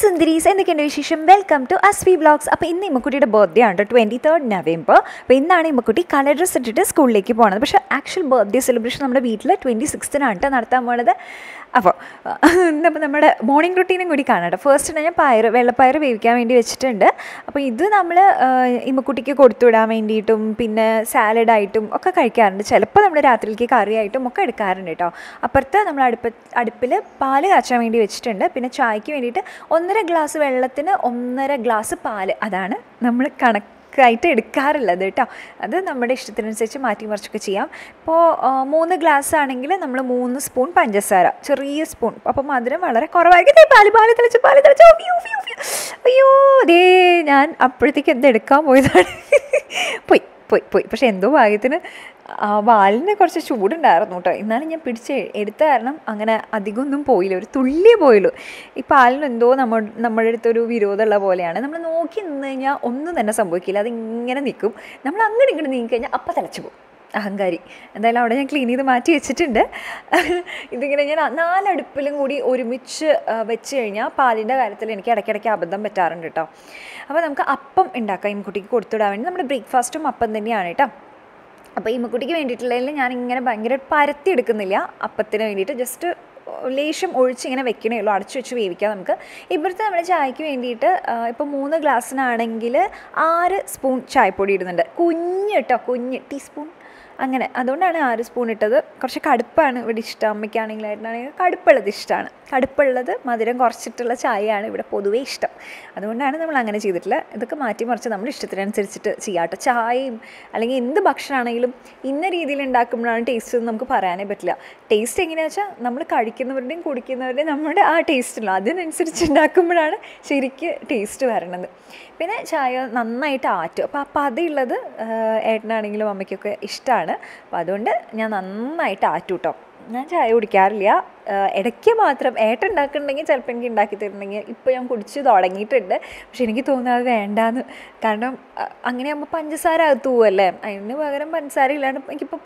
Sundaris, എന്തൊക്കെയുണ്ട് വിശേഷം? Welcome to Asvi vlogs. അപ്പോൾ ഇന്ന് ഇമ്മക്കുട്ടിയുടെ ബർത്ത്ഡേ ആണ് 23rd November. അപ്പോൾ ഇന്നാണ് ഇമ്മക്കുട്ടി കളർ ഡ്രസ് ഇട്ടിട്ട് സ്കൂളിലേക്ക് പോകുന്നത്. പക്ഷേ ആക്ച്വൽ ബർത്ത്ഡേ സെലിബ്രേഷൻ നമ്മുടെ വീട്ടിൽ 26th നടത്താൻ പോകുന്നത്. അപ്പോൾ നമ്മുടെ മോർണിംഗ് റുട്ടീനും കൂടി കാണാം. ഫസ്റ്റ് ഞാൻ വെള്ളപ്പയർ വേവിക്കാൻ വേണ്ടി വെച്ചിട്ടുണ്ട്. അപ്പോൾ ഇത് നമ്മൾ ഇമ്മക്കുട്ടിക്ക് കൊടുത്തുവിടാൻ വേണ്ടിയിട്ടും പിന്നെ സാലഡായിട്ടും ഒക്കെ കഴിക്കാറുണ്ട്. ചിലപ്പോൾ നമ്മൾ രാത്രിയിലേക്ക് കറിയായിട്ടും ഒക്കെ എടുക്കാറുണ്ട് കേട്ടോ. അപ്പുറത്ത് നമ്മൾ അടുപ്പിൽ പാല് കാച്ചാൻ വേണ്ടി വെച്ചിട്ടുണ്ട്. പിന്നെ ചായക്ക് വേണ്ടിയിട്ട് 1.5 ഗ്ലാസ് വെള്ളത്തിന് 1.5 ഗ്ലാസ് പാല്, അതാണ് നമ്മൾ കണക്കായിട്ട് എടുക്കാറുള്ളത് കേട്ടോ. അത് നമ്മുടെ ഇഷ്ടത്തിനനുസരിച്ച് മാറ്റി മറിച്ചൊക്കെ ചെയ്യാം. ഇപ്പോൾ 3 ഗ്ലാസ് ആണെങ്കിൽ നമ്മൾ 3 സ്പൂൺ പഞ്ചസാര, ചെറിയ സ്പൂൺ, അപ്പോൾ മധുരം വളരെ കുറവായിരിക്കും. പാല് തിളച്ച് അയ്യോ അതേ ഞാൻ അപ്പോഴത്തേക്ക് എന്തെടുക്കാൻ പോയതാണ്. പോയി പക്ഷെ എന്തോ ഭാഗ്യത്തിന് പാലിന് കുറച്ച് ചൂടുണ്ടായിരുന്നു കേട്ടോ. എന്നാലും ഞാൻ എടുത്ത കാരണം അങ്ങനെ അധികമൊന്നും പോയില്ല, ഒരു തുള്ളിയേ പോയുള്ളൂ. ഈ പാലിന് എന്തോ നമ്മുടെ അടുത്തൊരു വിരോധമുള്ള പോലെയാണ്. നമ്മൾ നോക്കി നിന്ന് കഴിഞ്ഞാൽ ഒന്നും തന്നെ സംഭവിക്കില്ല, അതിങ്ങനെ നിൽക്കും. നമ്മൾ അങ്ങനെ ഇങ്ങോട്ട് നീങ്ങിക്കഴിഞ്ഞാൽ അപ്പം തിളച്ച് പോകും. അഹങ്കാരി. എന്തായാലും അവിടെ ഞാൻ ക്ലീൻ ചെയ്ത് മാറ്റി വെച്ചിട്ടുണ്ട്. ഇതിങ്ങനെ ഞാൻ 4 അടുപ്പിലും കൂടി ഒരുമിച്ച് വെച്ച് കഴിഞ്ഞാൽ പാലിൻ്റെ കാര്യത്തിൽ എനിക്ക് ഇടയ്ക്കിടയ്ക്ക് അബദ്ധം പറ്റാറുണ്ട് കേട്ടോ. അപ്പോൾ നമുക്ക് അപ്പം ഉണ്ടാക്കാം ഇമ്മക്കുട്ടിക്ക് കൊടുത്തുവിടാൻ വേണ്ടി. നമ്മുടെ ബ്രേക്ക്ഫാസ്റ്റും അപ്പം തന്നെയാണ് കേട്ടോ. അപ്പോൾ ഇമ്മക്കുട്ടിക്ക് വേണ്ടിയിട്ടുള്ളതിൽ ഞാൻ ഇങ്ങനെ ഭയങ്കര പരത്തി എടുക്കുന്നില്ല. അപ്പത്തിന് വേണ്ടിയിട്ട് ജസ്റ്റ് ലേശം ഒഴിച്ച് ഇങ്ങനെ വെക്കണേ ഉള്ളൂ, അടച്ചു വെച്ച് വേവിക്കാം നമുക്ക്. ഇവിടുത്തെ നമ്മൾ ചായക്ക് വേണ്ടിയിട്ട് ഇപ്പോൾ 3 ഗ്ലാസ്സിനാണെങ്കിൽ 6 സ്പൂൺ ചായപ്പൊടി ഇടുന്നുണ്ട്. കുഞ്ഞ് ടീസ്പൂൺ അങ്ങനെ, അതുകൊണ്ടാണ് 6 സ്പൂൺ ഇട്ടത്. കുറച്ച് കടുപ്പാണ് ഇവിടെ ഇഷ്ടം. അമ്മയ്ക്കാണെങ്കിലായിരുന്നാണെങ്കിൽ കടുപ്പുള്ളത് ഇഷ്ടമാണ്. കടുപ്പുള്ളത് മധുരം കുറച്ചിട്ടുള്ള ചായയാണ് ഇവിടെ പൊതുവേ ഇഷ്ടം. അതുകൊണ്ടാണ് നമ്മൾ അങ്ങനെ ചെയ്തിട്ടുള്ളത്. ഇതൊക്കെ മാറ്റി മറിച്ച് നമ്മുടെ ഇഷ്ടത്തിനനുസരിച്ചിട്ട് ചെയ്യാം കേട്ടോ. ചായയും അല്ലെങ്കിൽ എന്ത് ഭക്ഷണമാണെങ്കിലും ഇന്ന രീതിയിൽ ഉണ്ടാക്കുമ്പോഴാണ് ടേസ്റ്റ് എന്ന് നമുക്ക് പറയാനേ പറ്റില്ല. ടേസ്റ്റ് എങ്ങനെയാണെന്ന് വെച്ചാൽ നമ്മൾ കഴിക്കുന്നവരുടെയും കുടിക്കുന്നവരുടെയും നമ്മുടെ ആ ടേസ്റ്റുള്ള അതിനനുസരിച്ച് ഉണ്ടാക്കുമ്പോഴാണ് ശരിക്ക് ടേസ്റ്റ് വരണത്. പിന്നെ ചായ നന്നായിട്ട് ആറ്റും. അപ്പോൾ ആ പതയുള്ളത് ഏട്ടനാണെങ്കിലും അമ്മയ്ക്കൊക്കെ ഇഷ്ടമാണ്. അപ്പോൾ അതുകൊണ്ട് ഞാൻ നന്നായിട്ട് ആറ്റും കേട്ടോ. ഞാൻ ചായ കുടിക്കാറില്ല. ഇടയ്ക്ക് മാത്രം ഏട്ടൻ ഉണ്ടാക്കുന്നുണ്ടെങ്കിൽ ചിലപ്പോൾ എനിക്ക് ഉണ്ടാക്കി തരുന്നുണ്ടെങ്കിൽ ഇപ്പോൾ ഞാൻ കുടിച്ച് തുടങ്ങിയിട്ടുണ്ട്. പക്ഷെ എനിക്ക് തോന്നുന്നത് വേണ്ടാന്ന്. കാരണം അങ്ങനെയാകുമ്പോൾ പഞ്ചസാര അകത്ത് പോവല്ലേ. അതിന് പകരം പഞ്ചസാര ഇല്ലാണ്ട് എനിക്കിപ്പോൾ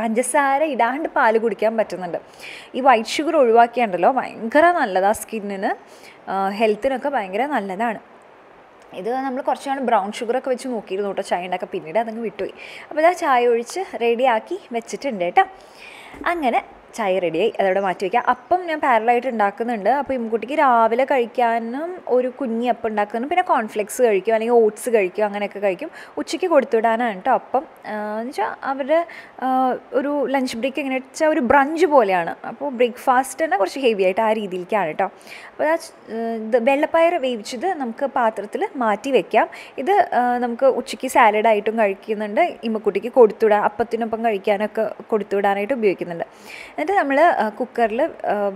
പഞ്ചസാര ഇടാണ്ട് പാല് കുടിക്കാൻ പറ്റുന്നുണ്ട്. ഈ വൈറ്റ് ഷുഗർ ഒഴിവാക്കിയാണ്ടല്ലോ ഭയങ്കര നല്ലതാണ് സ്കിന്നിന്, ഹെൽത്തിനൊക്കെ ഭയങ്കര നല്ലതാണ്. ഇത് നമ്മൾ കുറച്ച് നാൾ ബ്രൗൺ ഷുഗറൊക്കെ വെച്ച് നോക്കിയിരുന്നു കേട്ടോ ചായ ഉണ്ടാക്കുക. പിന്നീട് അതങ്ങ് വിട്ടുപോയി. അപ്പോൾ ഇതാ ചായ ഒഴിച്ച് റെഡിയാക്കി വെച്ചിട്ടുണ്ട് കേട്ടോ. അങ്ങനെ ചായ റെഡിയായി, അതവിടെ മാറ്റി വയ്ക്കാം. അപ്പം ഞാൻ പാരലായിട്ട് ഉണ്ടാക്കുന്നുണ്ട്. അപ്പോൾ ഇമ്മക്കുട്ടിക്ക് രാവിലെ കഴിക്കാനും ഒരു കുഞ്ഞി അപ്പം ഉണ്ടാക്കുന്നുണ്ട്. പിന്നെ കോൺഫ്ലെക്സ് കഴിക്കും, അല്ലെങ്കിൽ ഓട്സ് കഴിക്കും, അങ്ങനെയൊക്കെ കഴിക്കും. ഉച്ചയ്ക്ക് കൊടുത്തുവിടാനാണ് കേട്ടോ അപ്പം. എന്ന് വെച്ചാൽ അവരുടെ ഒരു ലഞ്ച് ബ്രേക്ക് എങ്ങനെ വെച്ചാൽ ഒരു ബ്രഞ്ച് പോലെയാണ്. അപ്പോൾ ബ്രേക്ക്ഫാസ്റ്റ് തന്നെ കുറച്ച് ഹെവി ആയിട്ട് ആ രീതിയിലേക്കാണ് കേട്ടോ. അപ്പോൾ ഇത് വെള്ളപ്പയർ വേവിച്ചത് നമുക്ക് പാത്രത്തിൽ മാറ്റി വെക്കാം. ഇത് നമുക്ക് ഉച്ചയ്ക്ക് സാലഡായിട്ടും കഴിക്കുന്നുണ്ട്. ഇമ്മക്കുട്ടിക്ക് കൊടുത്തുവിടാൻ, അപ്പത്തിനൊപ്പം കഴിക്കാനൊക്കെ കൊടുത്തുവിടാനായിട്ട് ഉപയോഗിക്കുന്നുണ്ട്. എന്നിട്ട് നമ്മൾ കുക്കറിൽ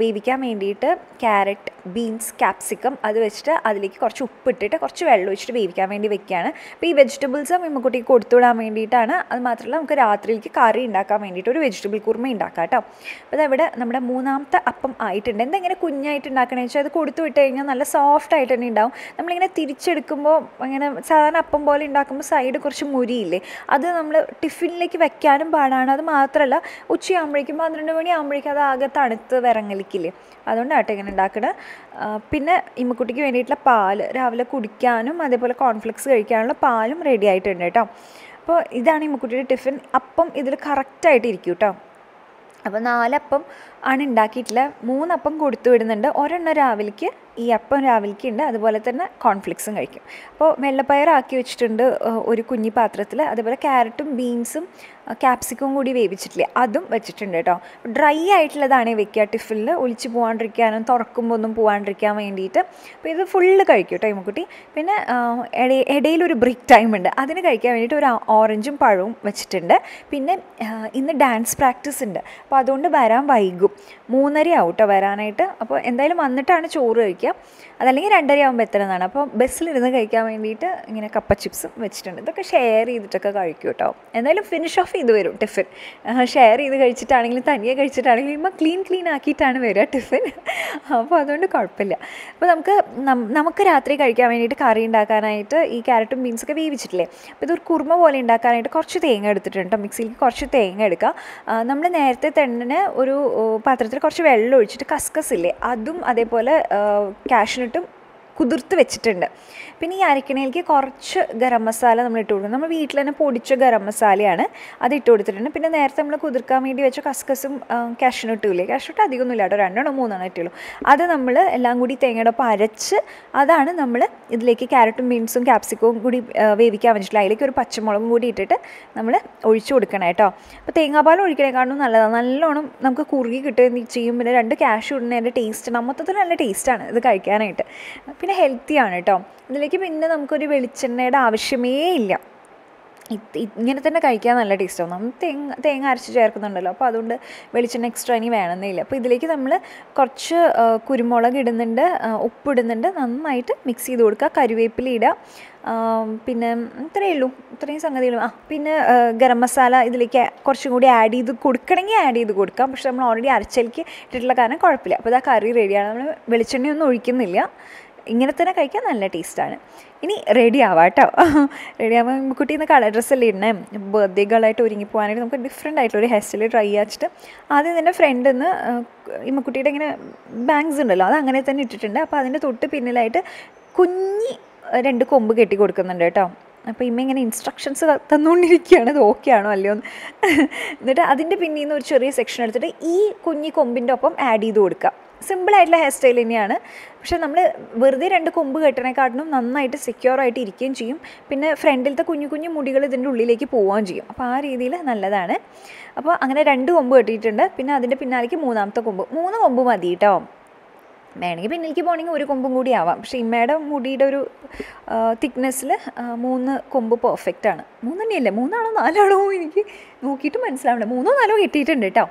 വേവിക്കാൻ വേണ്ടിയിട്ട് ക്യാരറ്റ്, ബീൻസ്, ക്യാപ്സിക്കം അത് വെച്ചിട്ട് അതിലേക്ക് കുറച്ച് ഉപ്പിട്ടിട്ട് കുറച്ച് വെള്ളം ഒഴിച്ചിട്ട് വേവിക്കാൻ വേണ്ടി വെക്കുകയാണ്. അപ്പോൾ ഈ വെജിറ്റബിൾസും ഇമ്മക്കുട്ടിക്ക് കൊടുത്തുവിടാൻ വേണ്ടിയിട്ടാണ്. അത് മാത്രമല്ല നമുക്ക് രാത്രിയിലേക്ക് കറി ഉണ്ടാക്കാൻ വേണ്ടിയിട്ട് ഒരു വെജിറ്റബിൾ കുറുമ ഉണ്ടാക്കാം കേട്ടോ. അപ്പോൾ അതവിടെ നമ്മുടെ 3ാമത്തെ അപ്പം ആയിട്ടുണ്ട്. എന്തെങ്ങനെ കുഞ്ഞായിട്ട് ഉണ്ടാക്കണമെന്ന് വെച്ചാൽ അത് കൊടുത്തു വിട്ട് കഴിഞ്ഞാൽ നല്ല സോഫ്റ്റ് ആയിട്ട് തന്നെ ഉണ്ടാവും. നമ്മളിങ്ങനെ തിരിച്ചെടുക്കുമ്പോൾ ഇങ്ങനെ സാധാരണ അപ്പം പോലെ ഉണ്ടാക്കുമ്പോൾ സൈഡ് കുറച്ച് മുരിയില്ലേ, അത് നമ്മൾ ടിഫിനിലേക്ക് വെക്കാനും പാടാണ്. അത് മാത്രമല്ല ഉച്ചയാകുമ്പോഴേക്കും 12 മണി ആകുമ്പോഴേക്കും അത് ആകെ തണുത്ത് വിറങ്ങലിക്കില്ലേ. അതുകൊണ്ടാട്ടോ ഇങ്ങനെ ഉണ്ടാക്കണത്. പിന്നെ ഇമ്മക്കുട്ടിക്ക് വേണ്ടിയിട്ടുള്ള പാല് രാവിലെ കുടിക്കാനും അതേപോലെ കോൺഫ്ലെക്സ് കഴിക്കാനുള്ള പാലും റെഡി ആയിട്ടുണ്ട് കേട്ടോ. അപ്പോൾ ഇതാണ് ഇമ്മക്കുട്ടിയുടെ ടിഫിൻ. അപ്പം ഇതിൽ കറക്റ്റായിട്ട് ഇരിക്കും കേട്ടോ. അപ്പോൾ 4 അപ്പം ആണ് ഉണ്ടാക്കിയിട്ടില്ല. 3 അപ്പം കൊടുത്തു വിടുന്നുണ്ട്. ഒരെണ്ണം രാവിലേക്ക്, ഈ അപ്പം രാവിലേക്ക് ഉണ്ട്. അതുപോലെ തന്നെ കോൺഫ്ലെക്സും കഴിക്കും. അപ്പോൾ വെള്ളപ്പയർ ആക്കി വെച്ചിട്ടുണ്ട് ഒരു കുഞ്ഞി പാത്രത്തിൽ. അതേപോലെ ക്യാരറ്റും ബീൻസും ക്യാപ്സിക്കവും കൂടി വേവിച്ചിട്ടില്ലേ അതും വെച്ചിട്ടുണ്ട് കേട്ടോ. ഡ്രൈ ആയിട്ടുള്ളതാണ് വെക്കുക ടിഫിനിൽ, ഒലിച്ച് പോകാണ്ടിരിക്കാനും തുറക്കുമ്പോൾ ഒന്നും പോകാണ്ടിരിക്കാൻ വേണ്ടിയിട്ട്. അപ്പോൾ ഇത് ഫുള്ള് കഴിക്കും കേട്ടോ ഇമ്മക്കുട്ടി. പിന്നെ ഇടയിലൊരു ബ്രേക്ക് ടൈം ഉണ്ട്, അതിന് കഴിക്കാൻ വേണ്ടിയിട്ട് ഒരു ഓറഞ്ചും പഴവും വെച്ചിട്ടുണ്ട്. പിന്നെ ഇന്ന് ഡാൻസ് പ്രാക്ടീസ് ഉണ്ട്. അപ്പോൾ അതുകൊണ്ട് വരാൻ വൈകും, 3:30 ആവും കേട്ടോ വരാനായിട്ട്. അപ്പോൾ എന്തായാലും വന്നിട്ടാണ് ചോറ് കഴിക്കുക, അതല്ലെങ്കിൽ 2:30 ആകുമ്പോൾ എത്തണമെന്നാണ്. അപ്പോൾ ബസ്സിലിരുന്ന് കഴിക്കാൻ വേണ്ടിയിട്ട് ഇങ്ങനെ കപ്പ ചിപ്സും വെച്ചിട്ടുണ്ട്. ഇതൊക്കെ ഷെയർ ചെയ്തിട്ടൊക്കെ കഴിക്കും കേട്ടോ. എന്തായാലും ഫിനിഷ് ഓഫ് ചെയ്ത് വരും ടിഫിൻ. ഷെയർ ചെയ്ത് കഴിച്ചിട്ടാണെങ്കിലും തനിയെ കഴിച്ചിട്ടാണെങ്കിലും ഇമ്മ ക്ലീൻ ആക്കിയിട്ടാണ് വരിക ടിഫിൻ. അപ്പോൾ അതുകൊണ്ട് കുഴപ്പമില്ല. അപ്പോൾ നമുക്ക് രാത്രി കഴിക്കാൻ വേണ്ടിയിട്ട് കറി ഉണ്ടാക്കാനായിട്ട് ഈ ക്യാരറ്റും ബീൻസൊക്കെ വേവിച്ചിട്ടില്ലേ, അപ്പോൾ ഇതൊരു കുറുമ പോലെ ഉണ്ടാക്കാനായിട്ട് കുറച്ച് തേങ്ങ എടുത്തിട്ടുണ്ട് കേട്ടോ. മിക്സിയിലേക്ക് കുറച്ച് തേങ്ങ എടുക്കുക. നമ്മൾ നേരത്തെ തന്നെ ഒരു പാത്രത്തിൽ കുറച്ച് വെള്ളം ഒഴിച്ചിട്ട് കസ്കസ് ഇല്ലേ അതും അതേപോലെ കാഷ്നട്ടും കുതിർത്ത് വെച്ചിട്ടുണ്ട്. പിന്നെ ഈ അരക്കണയിലേക്ക് കുറച്ച് ഗരം മസാല നമ്മൾ ഇട്ട് കൊടുക്കും. നമ്മൾ വീട്ടിൽ തന്നെ പൊടിച്ച ഗരം മസാലയാണ്, അത് ഇട്ട് കൊടുത്തിട്ടുണ്ട്. പിന്നെ നേരത്തെ നമ്മൾ കുതിർക്കാൻ വേണ്ടി വെച്ച കസ്കസും കാഷ്നട്ടും ഇല്ലേ, കാഷ്നട്ട് അധികമൊന്നുമില്ല കേട്ടോ, 2-3 ഇട്ടുള്ളൂ. അത് നമ്മൾ എല്ലാം കൂടി തേങ്ങയുടെ ഒപ്പം അരച്ച് അതാണ് നമ്മൾ ഇതിലേക്ക് ക്യാരറ്റും ബീൻസും ക്യാപ്സിക്കവും കൂടി വേവിക്കാൻ വെച്ചിട്ടില്ല. അതിലേക്ക് ഒരു പച്ചമുളകും കൂടി ഇട്ടിട്ട് നമ്മൾ ഒഴിച്ചു കൊടുക്കണം കേട്ടോ. അപ്പോൾ തേങ്ങാപ്പാൽ ഒഴിക്കണേക്കാളും നല്ലതാണ്, നല്ലോണം നമുക്ക് കുറുകി കിട്ടുകയും ചെയ്യും. പിന്നെ 2 കാഷ്യൂ ഇടുന്നതിൻ്റെ ടേസ്റ്റ് മൊത്തത്തിൽ നല്ല ടേസ്റ്റാണ് ഇത് കഴിക്കാനായിട്ട്. പിന്നെ ഹെൽത്തിയാണ് കേട്ടോ. ഇതിലേക്ക് പിന്നെ നമുക്കൊരു വെളിച്ചെണ്ണയുടെ ആവശ്യമേ ഇല്ല, ഇങ്ങനെ തന്നെ കഴിക്കാൻ നല്ല ടേസ്റ്റാവും. നമ്മൾ തേങ്ങ അരച്ച് ചേർക്കുന്നുണ്ടല്ലോ, അപ്പോൾ അതുകൊണ്ട് വെളിച്ചെണ്ണ എക്സ്ട്രാ ഇനി വേണമെന്നേ ഇല്ല. അപ്പോൾ ഇതിലേക്ക് നമ്മൾ കുറച്ച് കുരുമുളക് ഇടുന്നുണ്ട്, ഉപ്പിടുന്നുണ്ട്, നന്നായിട്ട് മിക്സ് ചെയ്ത് കൊടുക്കുക. കറിവേപ്പില ഇടുക, പിന്നെ ഇത്രയേ ഉള്ളൂ, ഇത്രയും സംഗതികളും. പിന്നെ ഗരം മസാല ഇതിലേക്ക് കുറച്ചും കൂടി ആഡ് ചെയ്ത് കൊടുക്കണമെങ്കിൽ ആഡ് ചെയ്ത് കൊടുക്കാം. പക്ഷെ നമ്മൾ ഓൾറെഡി അരച്ചലിക്ക് ഇട്ടിട്ടുള്ള കാരണം കുഴപ്പമില്ല. അപ്പോൾ ഇതാ കറി റെഡിയാണ്. നമ്മൾ വെളിച്ചെണ്ണയൊന്നും ഒഴിക്കുന്നില്ല, ഇങ്ങനെ തന്നെ കഴിക്കാൻ നല്ല ടേസ്റ്റാണ്. ഇനി റെഡി ആവാം കേട്ടോ. റെഡി ആകുമ്പോൾ കുട്ടീന്ന് കളർ ഡ്രസ്സല്ലേ ഇടണേ, ബർത്ത്ഡേ ഗേളായിട്ട് ഒരുങ്ങി പോകാനായിട്ട് നമുക്ക് ഡിഫറെൻ്റ് ആയിട്ടുള്ളൊരു ഹെയർ സ്റ്റൈൽ ട്രൈ ചെയ്യാച്ചിട്ട് ആദ്യം തന്നെ ഫ്രണ്ടിൽ നിന്ന് ഇമ്മക്കുട്ടിയുടെ ഇങ്ങനെ ബാങ്ക്സ് ഉണ്ടല്ലോ അത് അങ്ങനെ തന്നെ ഇട്ടിട്ടുണ്ട്. അപ്പോൾ അതിൻ്റെ തൊട്ട് പിന്നിലായിട്ട് കുഞ്ഞി 2 കൊമ്പ് കെട്ടി കൊടുക്കുന്നുണ്ട് കേട്ടോ. അപ്പോൾ ഇമ്മ ഇങ്ങനെ ഇൻസ്ട്രക്ഷൻസ് തന്നുകൊണ്ടിരിക്കുകയാണ്, ഇത് ഓക്കെ ആണോ അല്ലയോ എന്ന്. എന്നിട്ട് അതിൻ്റെ പിന്നിൽ നിന്ന് ഒരു ചെറിയ സെക്ഷൻ എടുത്തിട്ട് ഈ കുഞ്ഞി കൊമ്പിൻ്റെ ഒപ്പം ആഡ് ചെയ്ത് കൊടുക്കുക. സിമ്പിളായിട്ടുള്ള ഹെയർ സ്റ്റൈൽ തന്നെയാണ്, പക്ഷേ നമ്മൾ വെറുതെ 2 കൊമ്പ് കെട്ടണേക്കാട്ടിനും നന്നായിട്ട് സെക്യൂറായിട്ട് ഇരിക്കുകയും ചെയ്യും. പിന്നെ ഫ്രണ്ടിലത്തെ കുഞ്ഞു കുഞ്ഞു മുടികൾ ഇതിൻ്റെ ഉള്ളിലേക്ക് പോവുകയും ചെയ്യും. അപ്പോൾ ആ രീതിയിൽ നല്ലതാണ്. അപ്പോൾ അങ്ങനെ 2 കൊമ്പ് കെട്ടിയിട്ടുണ്ട്. പിന്നെ അതിൻ്റെ പിന്നാലേക്ക് 3ാമത്തെ കൊമ്പ്, 3 കൊമ്പ് മതി കേട്ടോ. വേണമെങ്കിൽ പിന്നിലേക്ക് പോകണമെങ്കിൽ 1 കൊമ്പും കൂടി ആവാം. പക്ഷേ ഇമ്മയുടെ മുടിയുടെ ഒരു തിക്നെസ്സിൽ 3 കൊമ്പ് പെർഫെക്റ്റാണ്. 3 തന്നെയല്ലേ, 3 ആണോ 4 ആണോ എനിക്ക് നോക്കിയിട്ട് മനസ്സിലാവണം. 3 4 കിട്ടിയിട്ടുണ്ട് കേട്ടോ.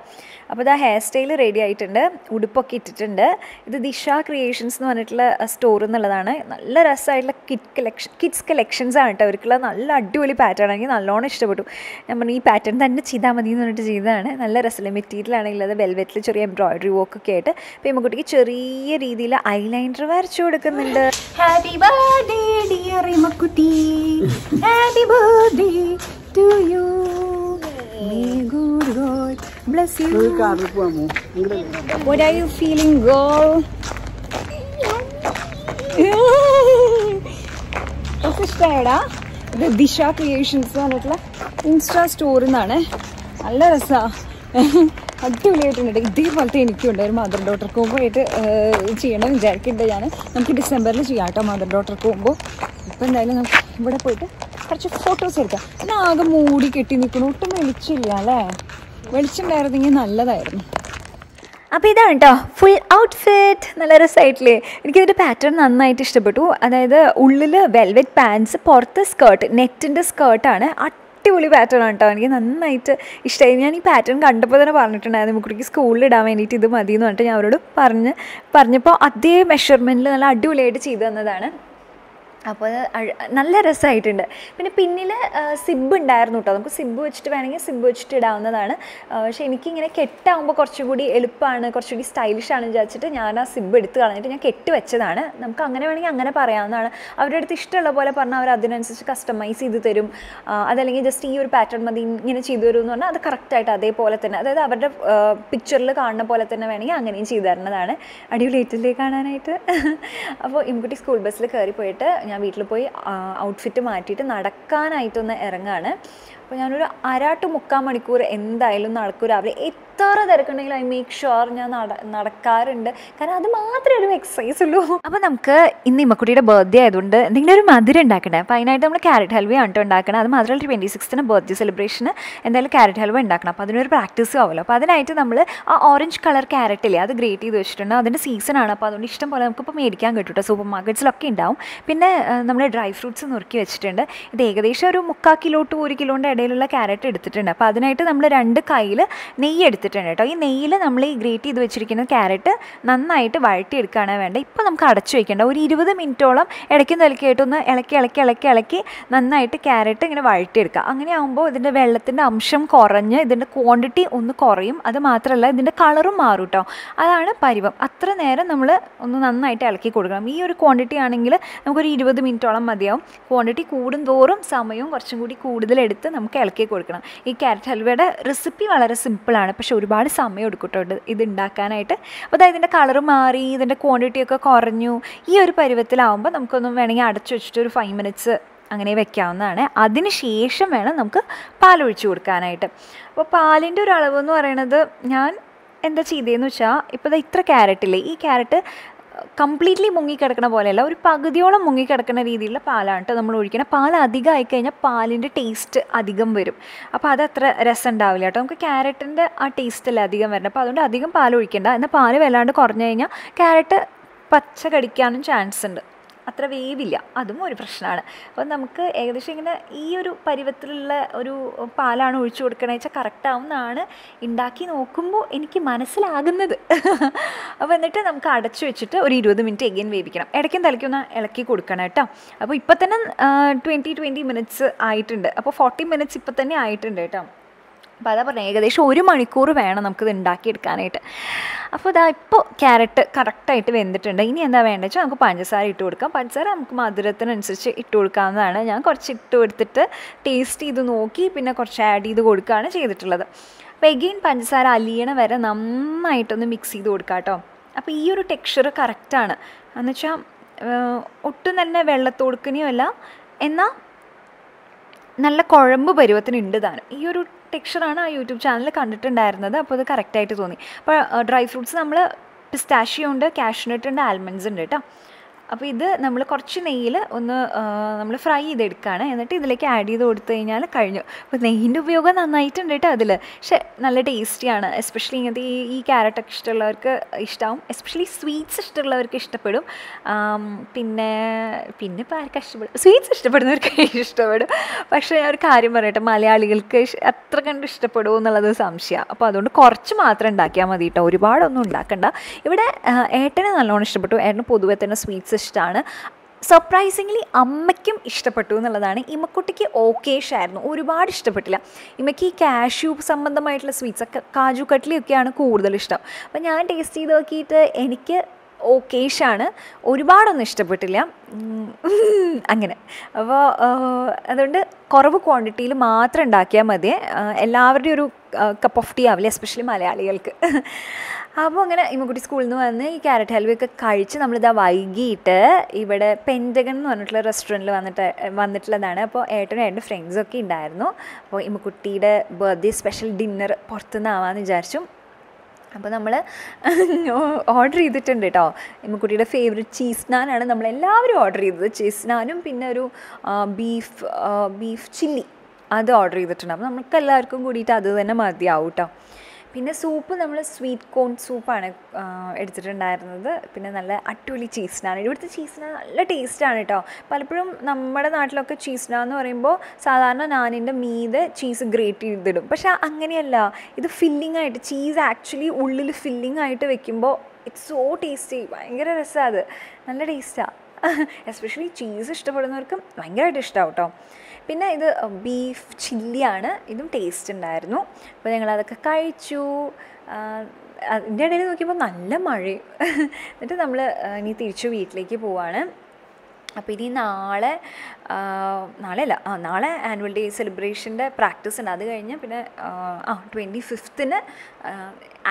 അപ്പോൾ ഇതാ ഹെയർ സ്റ്റൈൽ റെഡി ആയിട്ടുണ്ട്, ഉടുപ്പൊക്കെ ഇട്ടിട്ടുണ്ട്. ഇത് ദിശ ക്രിയേഷൻസ് എന്ന് പറഞ്ഞിട്ടുള്ള സ്റ്റോർ എന്നുള്ളതാണ്. നല്ല രസമായിട്ടുള്ള കിഡ്സ് കളക്ഷൻസ് ആണ് കേട്ടോ. അവർക്കുള്ള നല്ല അടിപൊളി പാറ്റേൺ, എനിക്ക് നല്ലോണം ഇഷ്ടപ്പെട്ടു. ഞാൻ പറഞ്ഞു ഈ പാറ്റേൺ തന്നെ ചെയ്താൽ മതി എന്ന് പറഞ്ഞിട്ട് ചെയ്തതാണ്. നല്ല രസമില്ല, മെറ്റീരിയൽ ആണെങ്കിൽ അത് വെൽവെറ്റിൽ ചെറിയ എംബ്രോയിഡറി വർക്കൊക്കെ ആയിട്ട്. അപ്പോൾ ഇമ്മക്കുട്ടിക്ക് ചെറിയ രീതിയിൽ ഐലൈനർ വരച്ചു കൊടുക്കുന്നുണ്ട്. ഹാപ്പി ബർത്ത്ഡേ ഡിയർ ഇമ്മക്കുട്ടി, happy birthday to you, may God bless you. What are you feeling, girl? ഇഷ്ടമായടാ. ഇത് ദിശ ക്രിയേഷൻസ് പറഞ്ഞിട്ടുള്ള ഇൻസ്റ്റാ സ്റ്റോറിൽ നിന്നാണ്. നല്ല രസമാണ്, അടിപൊളിയായിട്ടുണ്ട്. ഇതേപോലത്തെ എനിക്കുണ്ട് ഒരു മദർ ഡോട്ടർ കോംബോ ആയിട്ട് ചെയ്യണമെന്ന് വിചാരിക്കുന്നുണ്ട് ഞാൻ. നമുക്ക് ഡിസംബറിൽ ചെയ്യാം കേട്ടോ മദർ ഡോട്ടർ കോംബോ. ഇപ്പം എന്തായാലും നമുക്ക് ഇവിടെ പോയിട്ട് കുറച്ച് ഫോട്ടോസ് എടുക്കാം. പിന്നെ ആകെ മൂടി കെട്ടി നിൽക്കണം, ഒട്ടും വെളിച്ചില്ല അല്ലേ. വെളിച്ചുണ്ടായിരുന്നെങ്കിൽ നല്ലതായിരുന്നു. അപ്പോൾ ഇതാണ് കേട്ടോ ഫുൾ ഔട്ട്ഫിറ്റ്. നല്ല രസമായിട്ടില്ലേ? എനിക്കിതിൻ്റെ പാറ്റേൺ നന്നായിട്ട് ഇഷ്ടപ്പെട്ടു. അതായത് ഉള്ളിൽ വെൽവെറ്റ് പാൻസ്, പുറത്ത് സ്കേർട്ട്, നെറ്റിൻ്റെ സ്കേർട്ടാണ്. അടിപൊളി പാറ്റേൺ ആണ് കേട്ടോ, എനിക്ക് നന്നായിട്ട് ഇഷ്ടമായി. ഞാൻ ഈ പാറ്റേൺ കണ്ടപ്പോൾ തന്നെ പറഞ്ഞിട്ടുണ്ടായിരുന്നു മുക്കുട്ടിക്ക് സ്കൂളിൽ ഇടാൻ വേണ്ടിയിട്ട് ഇത് മതി എന്ന് പറഞ്ഞിട്ട് ഞാൻ അവരോട് പറഞ്ഞപ്പോൾ അതേ മെഷർമെൻറ്റിൽ നല്ല അടിപൊളിയായിട്ട് ചെയ്തു തന്നതാണ്. അപ്പോൾ അത് നല്ല രസമായിട്ടുണ്ട്. പിന്നെ പിന്നിൽ സിബ് ഉണ്ടായിരുന്നു കേട്ടോ, നമുക്ക് സിബ് വെച്ചിട്ട് വേണമെങ്കിൽ സിബ് വെച്ചിട്ട് ഇടാവുന്നതാണ്. പക്ഷേ എനിക്കിങ്ങനെ കെട്ടാകുമ്പോൾ കുറച്ചും കൂടി എളുപ്പമാണ്, കുറച്ചുകൂടി സ്റ്റൈലിഷാണ് വിചാരിച്ചിട്ട് ഞാൻ ആ സിബ് എടുത്ത് കളഞ്ഞിട്ട് ഞാൻ കെട്ടി വെച്ചതാണ്. നമുക്ക് അങ്ങനെ വേണമെങ്കിൽ അങ്ങനെ പറയാവുന്നതാണ്. അവരുടെ അടുത്ത് ഇഷ്ടമുള്ള പോലെ പറഞ്ഞാൽ അവർ അതിനനുസരിച്ച് കസ്റ്റമൈസ് ചെയ്ത് തരും. അതല്ലെങ്കിൽ ജസ്റ്റ് ഈ ഒരു പാറ്റേൺ മതി ഇങ്ങനെ ചെയ്തു തരും എന്ന് പറഞ്ഞാൽ അത് കറക്റ്റായിട്ട് അതേപോലെ തന്നെ, അതായത് അവരുടെ പിക്ചറിൽ കാണുന്ന പോലെ തന്നെ വേണമെങ്കിൽ അങ്ങനെയും ചെയ്തു തരുന്നതാണ്. അടിപൊളിയായിട്ടില്ലേ കാണാനായിട്ട്? അപ്പോൾ ഇമ്മക്കുട്ടി സ്കൂൾ ബസ്സിൽ കയറി പോയിട്ട് ഞാൻ വീട്ടിൽ പോയി ഔട്ട്ഫിറ്റ് മാറ്റിയിട്ട് നടക്കാനായിട്ടൊന്ന് ഇറങ്ങാണ്. അപ്പോൾ ഞാനൊരു 1.5-3 മണിക്കൂർ എന്തായാലും നടക്കും രാവിലെ. എത്ര തിരക്കുണ്ടെങ്കിലും ഐ മേക്ക് ഷുവർ ഞാൻ നടക്കാറുണ്ട്, കാരണം അത് മാത്രമേ ഒരു എക്സസൈസ് ഉള്ളൂ. അപ്പോൾ നമുക്ക് ഇന്ന് ഇമ്മക്കുട്ടിയുടെ ബർത്ത്ഡേ ആയതുകൊണ്ട് എന്തെങ്കിലും ഒരു മധുരം ഉണ്ടാക്കണ്ടേ. അപ്പോൾ അതിനായിട്ട് നമ്മൾ ക്യാരറ്റ് ഹൽവയാണ് കേട്ടോ ഉണ്ടാക്കണം. അത് മാത്രമല്ല 26th ബർത്ത്ഡേ സെലിബ്രേഷന് എന്തായാലും ക്യാരറ്റ് ഹൽവ ഉണ്ടാക്കണം. അപ്പോൾ അതിനൊരു പ്രാക്ടീസ് ആവുമല്ലോ. അപ്പോൾ അതിനായിട്ട് നമ്മൾ ആ ഓറഞ്ച് കളർ ക്യാരറ്റ് ഇല്ലേ അത് ഗ്രേറ്റ് ചെയ്ത് വെച്ചിട്ടുണ്ട്. അതിൻ്റെ സീസണാണ്, അപ്പോൾ അതുകൊണ്ട് ഇഷ്ടം പോലെ നമുക്കിപ്പോൾ മേടിക്കാൻ കിട്ടും കേട്ടോ, സൂപ്പർ മാർക്കറ്റ്സിലൊക്കെ ഉണ്ടാവും. പിന്നെ നമ്മൾ ഡ്രൈ ഫ്രൂട്ട്സ് നുറുക്കി വെച്ചിട്ടുണ്ട്. ഇത് ഏകദേശം ഒരു 3/4 കിലോ to 1 കിലോൻ്റെ ഇടയിലുള്ള ക്യാരറ്റ് എടുത്തിട്ടുണ്ട്. അപ്പോൾ അതിനായിട്ട് നമ്മൾ 2 കയ്യിൽ നെയ്യ് എടുത്തിട്ടുണ്ട് കേട്ടോ. ഈ നെയ്യിൽ നമ്മൾ ഈ ഗ്രേറ്റ് ചെയ്ത് വെച്ചിരിക്കുന്ന ക്യാരറ്റ് നന്നായിട്ട് വഴറ്റിയെടുക്കുകയാണ് വേണ്ടത്. ഇപ്പോൾ നമുക്ക് അടച്ചു വയ്ക്കേണ്ട ഒരു 20 മിനിറ്റോളം ഇടയ്ക്കും തലക്കായിട്ടൊന്ന് ഇളക്കി നന്നായിട്ട് ക്യാരറ്റ് ഇങ്ങനെ വഴറ്റിയെടുക്കുക. അങ്ങനെ ആകുമ്പോൾ ഇതിൻ്റെ വെള്ളത്തിൻ്റെ അംശം കുറഞ്ഞ് ഇതിൻ്റെ ക്വാണ്ടിറ്റി ഒന്ന് കുറയും. അത് മാത്രമല്ല ഇതിൻ്റെ കളറും മാറും കേട്ടോ. അതാണ് പരുവം. അത്ര നേരം നമ്മൾ ഒന്ന് നന്നായിട്ട് ഇളക്കി കൊടുക്കണം. ഈ ഒരു ക്വാണ്ടിറ്റി ആണെങ്കിൽ നമുക്കൊരു 20 മിനിറ്റോളം മതിയാവും. ക്വാണ്ടിറ്റി കൂടും തോറും സമയവും കുറച്ചും കൂടി കൂടുതലെടുത്ത് നമുക്ക് നമുക്ക് ഇളക്കി കൊടുക്കണം. ഈ ക്യാരറ്റ് ഹൽവയുടെ റെസിപ്പി വളരെ സിമ്പിളാണ്, പക്ഷെ ഒരുപാട് സമയം എടുക്കും കേട്ടോ ഇത് ഉണ്ടാക്കാനായിട്ട്. അപ്പോൾ അതായത് ഇതിൻ്റെ കളർ മാറി, ഇതിൻ്റെ ക്വാണ്ടിറ്റിയൊക്കെ കുറഞ്ഞു. ഈ ഒരു പരുവത്തിലാവുമ്പോൾ നമുക്കൊന്നും വേണമെങ്കിൽ അടച്ചു വെച്ചിട്ട് ഒരു 5 മിനിറ്റ്സ് അങ്ങനെ വെക്കാവുന്നതാണ്. അതിന് ശേഷം വേണം നമുക്ക് പാലൊഴിച്ച് കൊടുക്കാനായിട്ട്. അപ്പോൾ പാലിൻ്റെ ഒരു അളവ് എന്ന് പറയുന്നത് ഞാൻ എന്താ ചെയ്തതെന്ന് വെച്ചാൽ, ഇപ്പോൾ ഇത്ര ക്യാരറ്റില്ലേ, ഈ ക്യാരറ്റ് കംപ്ലീറ്റ്ലി മുങ്ങിക്കിടക്കണ പോലെയല്ല, ഒരു പകുതിയോളം മുങ്ങിക്കിടക്കുന്ന രീതിയിലുള്ള പാലാണ് കേട്ടോ നമ്മൾ ഒഴിക്കണം. പാൽ അധികം ആയിക്കഴിഞ്ഞാൽ പാലിൻ്റെ ടേസ്റ്റ് അധികം വരും. അപ്പോൾ അതത്ര രസം ഉണ്ടാവില്ല കേട്ടോ. നമുക്ക് ക്യാരറ്റിൻ്റെ ആ ടേസ്റ്റല്ലേ അധികം വരണം. അപ്പോൾ അതുകൊണ്ട് അധികം പാൽ ഒഴിക്കേണ്ട. എന്നാൽ പാൽ വല്ലാണ്ട് കുറഞ്ഞു കഴിഞ്ഞാൽ ക്യാരറ്റ് പച്ച കടിക്കാനും ചാൻസ് ഉണ്ട്, അത്ര വേവില്ല, അതും ഒരു പ്രശ്നമാണ്. അപ്പോൾ നമുക്ക് ഏകദേശം ഇങ്ങനെ ഈ ഒരു പരുവത്തിലുള്ള ഒരു പാലാണ് ഒഴിച്ചു കൊടുക്കണമെന്ന് വെച്ചാൽ കറക്റ്റാവുന്നതാണ് ഉണ്ടാക്കി നോക്കുമ്പോൾ എനിക്ക് മനസ്സിലാകുന്നത്. അപ്പോൾ എന്നിട്ട് നമുക്ക് അടച്ചു വെച്ചിട്ട് ഒരു 20 മിനിറ്റ് എഗെയിൻ വേവിക്കണം. ഇടയ്ക്കും തലയ്ക്കൊന്ന് ഇളക്കി കൊടുക്കണം കേട്ടോ. അപ്പോൾ ഇപ്പോൾ തന്നെ 20 മിനിറ്റ്സ് ആയിട്ടുണ്ട്. അപ്പോൾ 40 മിനിറ്റ്സ് ഇപ്പോൾ തന്നെ ആയിട്ടുണ്ട് കേട്ടോ. അപ്പോൾ അതാ പറഞ്ഞത്, ഏകദേശം 1 മണിക്കൂർ വേണം നമുക്കിത് ഉണ്ടാക്കിയെടുക്കാനായിട്ട്. അപ്പോൾ ഇതാ ഇപ്പോൾ ക്യാരറ്റ് കറക്റ്റായിട്ട് വെന്തിട്ടുണ്ട്. ഇനി എന്താ വേണ്ടത് വെച്ചാൽ നമുക്ക് പഞ്ചസാര ഇട്ട് കൊടുക്കാം. പഞ്ചസാര നമുക്ക് മധുരത്തിനനുസരിച്ച് ഇട്ട് കൊടുക്കാവുന്നതാണ്. ഞാൻ കുറച്ച് ഇട്ട് കൊടുത്തിട്ട് ടേസ്റ്റ് ചെയ്ത് നോക്കി പിന്നെ കുറച്ച് ആഡ് ചെയ്ത് കൊടുക്കുകയാണ് ചെയ്തിട്ടുള്ളത്. അപ്പോൾ എഗെയിൻ പഞ്ചസാര അലിയണ വരെ നന്നായിട്ടൊന്ന് മിക്സ് ചെയ്ത് കൊടുക്കാം കേട്ടോ. അപ്പോൾ ഈ ഒരു ടെക്സ്ചർ കറക്റ്റാണ്. എന്നുവെച്ചാൽ ഒട്ടും തന്നെ വെള്ളത്തോടുക്കനെയുമല്ല, എന്നാൽ നല്ല കുഴമ്പ് പരുവത്തിനുണ്ട് താനും. ഈ ഒരു ടെക്സ്ചറാണ് ആ യൂട്യൂബ് ചാനലിൽ കണ്ടിട്ടുണ്ടായിരുന്നത്. അപ്പോൾ അത് കറക്റ്റായിട്ട് തോന്നി. അപ്പോൾ ഡ്രൈ ഫ്രൂട്ട്സ് നമ്മൾ പിസ്താഷ്യോ ഉണ്ട്, കാഷ്യൂനട്ട് ഉണ്ട്, ആൽമണ്ട്സ് ഉണ്ട് കേട്ടോ. അപ്പോൾ ഇത് നമ്മൾ കുറച്ച് നെയ്യിൽ ഒന്ന് നമ്മൾ ഫ്രൈ ചെയ്തെടുക്കുകയാണ്. എന്നിട്ട് ഇതിലേക്ക് ആഡ് ചെയ്ത് കൊടുത്തു കഴിഞ്ഞാൽ കഴിഞ്ഞു. അപ്പോൾ നെയ്യിൻ്റെ ഉപയോഗം നന്നായിട്ടുണ്ട് കേട്ടോ അതിൽ. പക്ഷേ നല്ല ടേസ്റ്റിയാണ്. എസ്പെഷ്യലി ഇങ്ങനത്തെ ഈ ക്യാരറ്റൊക്കെ ഇഷ്ടമുള്ളവർക്ക് ഇഷ്ടമാവും. എസ്പെഷ്യലി സ്വീറ്റ്സ് ഇഷ്ടമുള്ളവർക്ക് ഇഷ്ടപ്പെടും. പിന്നെ ഇപ്പോൾ ആർക്കും ഇഷ്ടപ്പെടും, സ്വീറ്റ്സ് ഇഷ്ടപ്പെടുന്നവർക്ക് ഇഷ്ടപ്പെടും. പക്ഷേ ഞാൻ ഒരു കാര്യം പറയട്ടെ, മലയാളികൾക്ക് അത്ര കണ്ട് ഇഷ്ടപ്പെടുമോ എന്നുള്ളത് സംശയമാണ്. അപ്പോൾ അതുകൊണ്ട് കുറച്ച് മാത്രം ഉണ്ടാക്കിയാൽ മതി കേട്ടോ, ഒരുപാടൊന്നും ഉണ്ടാക്കണ്ട. ഇവിടെ ഏട്ടന് നല്ലോണം ഇഷ്ടപ്പെട്ടു. ഏട്ടന് പൊതുവെ തന്നെ സ്വീറ്റ്സ് ഇഷ്ടമാണ്. സർപ്രൈസിംഗ്ലി അമ്മയ്ക്കും ഇഷ്ടപ്പെട്ടു എന്നുള്ളതാണ്. ഇമ്മക്കുട്ടിക്ക് ഓക്കേഷായിരുന്നു, ഒരുപാട് ഇഷ്ടപ്പെട്ടില്ല. ഇമ്മയ്ക്ക് ഈ കാഷ്യൂ സംബന്ധമായിട്ടുള്ള സ്വീറ്റ്സൊക്കെ, കാജു കട്ട്ലിയൊക്കെയാണ് കൂടുതൽ ഇഷ്ടം. അപ്പോൾ ഞാൻ ടേസ്റ്റ് ചെയ്ത് നോക്കിയിട്ട് എനിക്ക് ഓക്കേഷാണ്, ഒരുപാടൊന്നും ഇഷ്ടപ്പെട്ടില്ല അങ്ങനെ. അപ്പോൾ അതുകൊണ്ട് കുറവ് ക്വാണ്ടിറ്റിയിൽ മാത്രം ഉണ്ടാക്കിയാൽ മതി. എല്ലാവരുടെയും ഒരു കപ്പ് ഓഫ് ടീ ആവില്ല, എസ്പെഷ്യലി മലയാളികൾക്ക്. അപ്പോൾ അങ്ങനെ ഇമ്മക്കുട്ടി സ്കൂളിൽ നിന്ന് വന്ന് ഈ ക്യാരറ്റ് ഹൽവയൊക്കെ കഴിച്ച് നമ്മളിതാ വൈകിട്ട് ഇവിടെ പെൻറ്റഗൺ എന്ന് പറഞ്ഞിട്ടുള്ള റെസ്റ്റോറൻറ്റിൽ വന്നിട്ടുള്ളതാണ്. അപ്പോൾ ഏട്ടനും ഏട്ടൻ്റെ ഫ്രണ്ട്സൊക്കെ ഉണ്ടായിരുന്നു. അപ്പോൾ ഇമ്മക്കുട്ടിയുടെ ബർത്ത്ഡേ സ്പെഷ്യൽ ഡിന്നർ പുറത്തുനിന്നാവാമെന്ന് വിചാരിച്ചു. അപ്പോൾ നമ്മൾ ഓർഡർ ചെയ്തിട്ടുണ്ട് കേട്ടോ. ഇമ്മക്കുട്ടിയുടെ ഫേവറേറ്റ് ചീസ് നാനാണ് നമ്മളെല്ലാവരും ഓർഡർ ചെയ്തത്. ചീസ് നാനും പിന്നെ ഒരു ബീഫ് ചില്ലി അത് ഓർഡർ ചെയ്തിട്ടുണ്ട്. അപ്പോൾ നമുക്ക് എല്ലാവർക്കും കൂടിയിട്ട് അത് തന്നെ മതിയാവും കേട്ടോ. പിന്നെ സൂപ്പ് നമ്മൾ സ്വീറ്റ് കോൺ സൂപ്പാണ് എടുത്തിട്ടുണ്ടായിരുന്നത്. പിന്നെ നല്ല അടിപൊളി ചീസ് നാൻ. ഇവിടുത്തെ ചീസ് നാൻ നല്ല ടേസ്റ്റാണ് കേട്ടോ. പലപ്പോഴും നമ്മുടെ നാട്ടിലൊക്കെ ചീസ് നാൻ എന്ന് പറയുമ്പോൾ സാധാരണ നാനിൻ്റെ മീതെ ചീസ് ഗ്രേറ്റ് ചെയ്തിടും. പക്ഷേ അങ്ങനെയല്ല, ഇത് ഫില്ലിംഗ് ആയിട്ട്, ചീസ് ആക്ച്വലി ഉള്ളിൽ ഫില്ലിംഗ് ആയിട്ട് വെക്കുമ്പോൾ ഇറ്റ്സ് സോ ടേസ്റ്റി. ഭയങ്കര രസമാണ് അത്, നല്ല ടേസ്റ്റാണ്. എസ്പെഷ്യലി ചീസ് ഇഷ്ടപ്പെടുന്നവർക്ക് ഭയങ്കരമായിട്ട് ഇഷ്ടമാവും കേട്ടോ. പിന്നെ ഇത് ബീഫ് ചില്ലിയാണ്, ഇതും ടേസ്റ്റ് ഉണ്ടായിരുന്നു. അപ്പോൾ ഞങ്ങളതൊക്കെ കഴിച്ചു. അതിൻ്റെ ഇടയിൽ നോക്കിയപ്പോൾ നല്ല മഴയും. എന്നിട്ട് നമ്മൾ ഇനി തിരിച്ചു വീട്ടിലേക്ക് പോവാണ്. അപ്പോൾ ഇനി നാളെ ആനുവൽ ഡേ സെലിബ്രേഷൻ്റെ പ്രാക്ടീസ് ഉണ്ട്. അത് കഴിഞ്ഞ് പിന്നെ 25th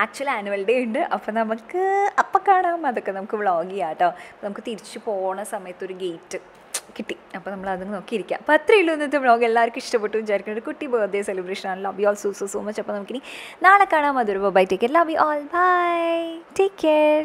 ആക്ച്വൽ ആനുവൽ ഡേ ഉണ്ട്. അപ്പോൾ നമുക്ക് അപ്പം കാണാം, അതൊക്കെ നമുക്ക് വ്ളോഗ് ചെയ്യാം കേട്ടോ. നമുക്ക് തിരിച്ചു പോണ സമയത്ത് ഒരു ഗേറ്റ് കിട്ടി, അപ്പോൾ നമ്മൾ അത് നോക്കിയിരിക്കാം. അപ്പോൾ അത്രയേ ഉള്ളൂ ഇന്നത്തെ വ്ളോഗ്. എല്ലാവർക്കും ഇഷ്ടപ്പെട്ടു വിചാരിക്കുന്നത്. കുട്ടി ബർത്ത്ഡേ സെലിബ്രേഷൻ ആണ്. Love you all so much. അപ്പോൾ നമുക്കിനി നാളെ കാണാം. അതൊരു bye. Take care. Love you all. Bye. Take care.